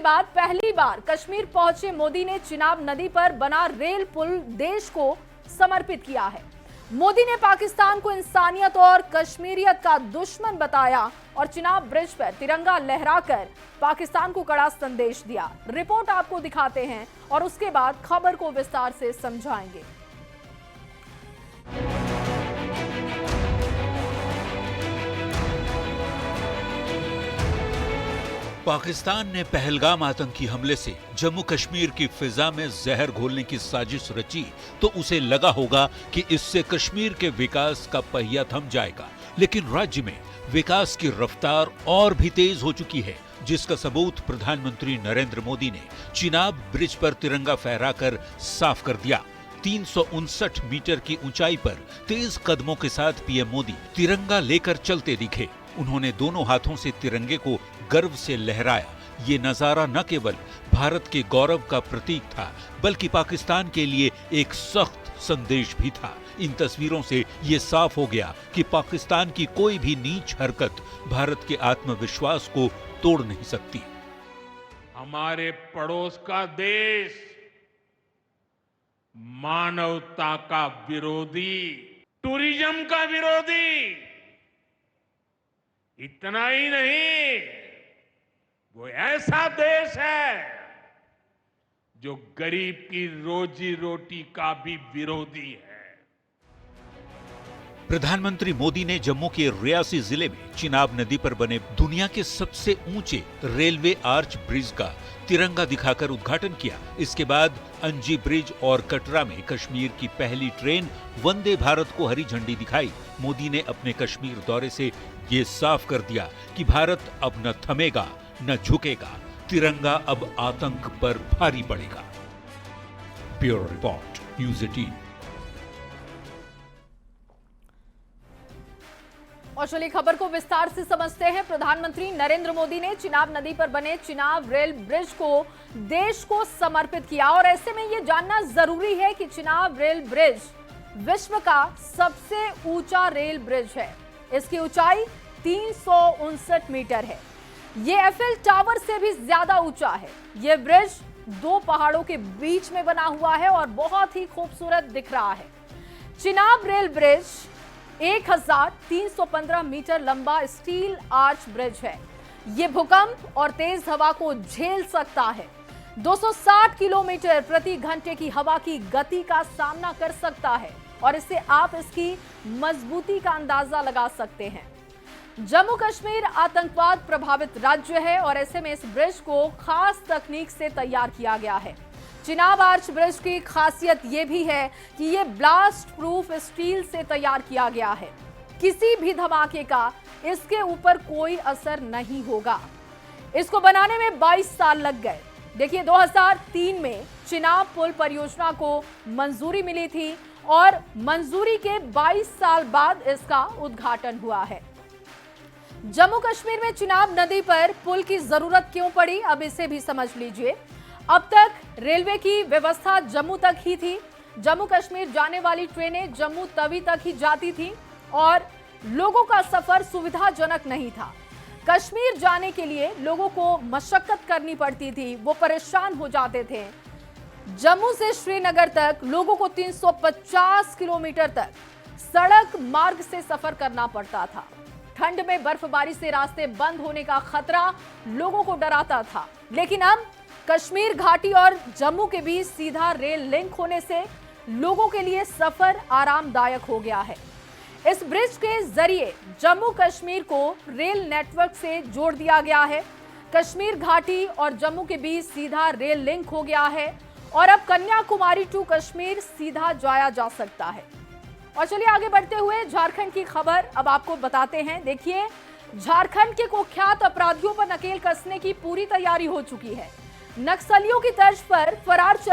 बाद पहली बार कश्मीर पहुंचे मोदी ने चिनाब नदी पर बना रेल पुल देश को समर्पित किया है। मोदी ने पाकिस्तान को इंसानियत और कश्मीरियत का दुश्मन बताया और चिनाब ब्रिज पर तिरंगा लहराकर पाकिस्तान को कड़ा संदेश दिया। रिपोर्ट आपको दिखाते हैं और उसके बाद खबर को विस्तार से समझाएंगे। पाकिस्तान ने पहलगाम आतंकी हमले से जम्मू कश्मीर की फिजा में जहर घोलने की साजिश रची तो उसे लगा होगा कि इससे कश्मीर के विकास का पहिया थम जाएगा, लेकिन राज्य में विकास की रफ्तार और भी तेज हो चुकी है, जिसका सबूत प्रधानमंत्री नरेंद्र मोदी ने चिनाब ब्रिज पर तिरंगा फहराकर साफ कर दिया। 359 मीटर की ऊंचाई पर तेज कदमों के साथ पीएम मोदी तिरंगा लेकर चलते दिखे। उन्होंने दोनों हाथों से तिरंगे को गर्व से लहराया। ये नजारा न केवल भारत के गौरव का प्रतीक था, बल्कि पाकिस्तान के लिए एक सख्त संदेश भी था। इन तस्वीरों से ये साफ हो गया कि पाकिस्तान की कोई भी नीच हरकत भारत के आत्मविश्वास को तोड़ नहीं सकती। हमारे पड़ोस का देश मानवता का विरोधी, टूरिज्म का विरोधी, इतना ही नहीं, वो ऐसा देश है जो गरीब की रोजी रोटी का भी विरोधी है। प्रधानमंत्री मोदी ने जम्मू के रियासी जिले में चिनाब नदी पर बने दुनिया के सबसे ऊंचे रेलवे आर्च ब्रिज का तिरंगा दिखाकर उद्घाटन किया। इसके बाद अंजी ब्रिज और कटरा में कश्मीर की पहली ट्रेन वंदे भारत को हरी झंडी दिखाई। मोदी ने अपने कश्मीर दौरे से ये साफ कर दिया कि भारत अब न थमेगा न झुकेगा, तिरंगा अब आतंक पर भारी पड़ेगा। Bureau report, news 18। और चलिए खबर को विस्तार से समझते हैं। प्रधानमंत्री नरेंद्र मोदी ने चिनाब नदी पर बने चिनाब रेल ब्रिज को देश को समर्पित किया और ऐसे में यह जानना जरूरी है कि चिनाब रेल ब्रिज विश्व का सबसे ऊंचा रेल ब्रिज है। इसकी ऊंचाई 359 मीटर है। ये एफिल टावर से भी ज्यादा ऊंचा है। यह ब्रिज दो पहाड़ों के बीच में बना हुआ है और बहुत ही खूबसूरत दिख रहा है। चिनाब रेल ब्रिज 1315 मीटर लंबा स्टील आर्च ब्रिज है। यह भूकंप और तेज हवा को झेल सकता है। 260 किलोमीटर प्रति घंटे की हवा की गति का सामना कर सकता है और इससे आप इसकी मजबूती का अंदाजा लगा सकते हैं। जम्मू कश्मीर आतंकवाद प्रभावित राज्य है और ऐसे में इस ब्रिज को खास तकनीक से तैयार किया गया है। चिनाब आर्च ब्रिज की खासियत यह भी है कि यह ब्लास्ट प्रूफ स्टील से तैयार किया गया है। किसी भी धमाके का इसके ऊपर कोई असर नहीं होगा। इसको बनाने में 22 साल लग गए। देखिए, 2003 में चिनाब पुल परियोजना को मंजूरी मिली थी और मंजूरी के 22 साल बाद इसका उद्घाटन हुआ है। जम्मू कश्मीर में चिनाब नदी पर पुल की जरूरत क्यों पड़ी, अब इसे भी समझ लीजिए। अब तक रेलवे की व्यवस्था जम्मू तक ही थी। जम्मू कश्मीर जाने वाली ट्रेनें जम्मू तवी तक ही जाती थी और लोगों का सफर सुविधाजनक नहीं था। कश्मीर जाने के लिए लोगों को मशक्कत करनी पड़ती थी, वो परेशान हो जाते थे। जम्मू से श्रीनगर तक लोगों को 350 किलोमीटर तक सड़क मार्ग से सफर करना पड़ता था। ठंड में बर्फबारी से रास्ते बंद होने का खतरा लोगों को डराता था, लेकिन अब कश्मीर घाटी और जम्मू के बीच सीधा रेल लिंक होने से लोगों के लिए सफर आरामदायक हो गया है। इस ब्रिज के जरिए जम्मू कश्मीर को रेल नेटवर्क से जोड़ दिया गया है। कश्मीर घाटी और जम्मू के बीच सीधा रेल लिंक हो गया है और अब कन्याकुमारी टू कश्मीर सीधा जाया जा सकता है। और चलिए आगे बढ़ते हुए झारखंड की खबर अब आपको बताते हैं। देखिए, झारखंड के कुख्यात अपराधियों पर नकेल कसने की पूरी तैयारी हो चुकी है। नक्सलियों की तर्ज पर फरार चल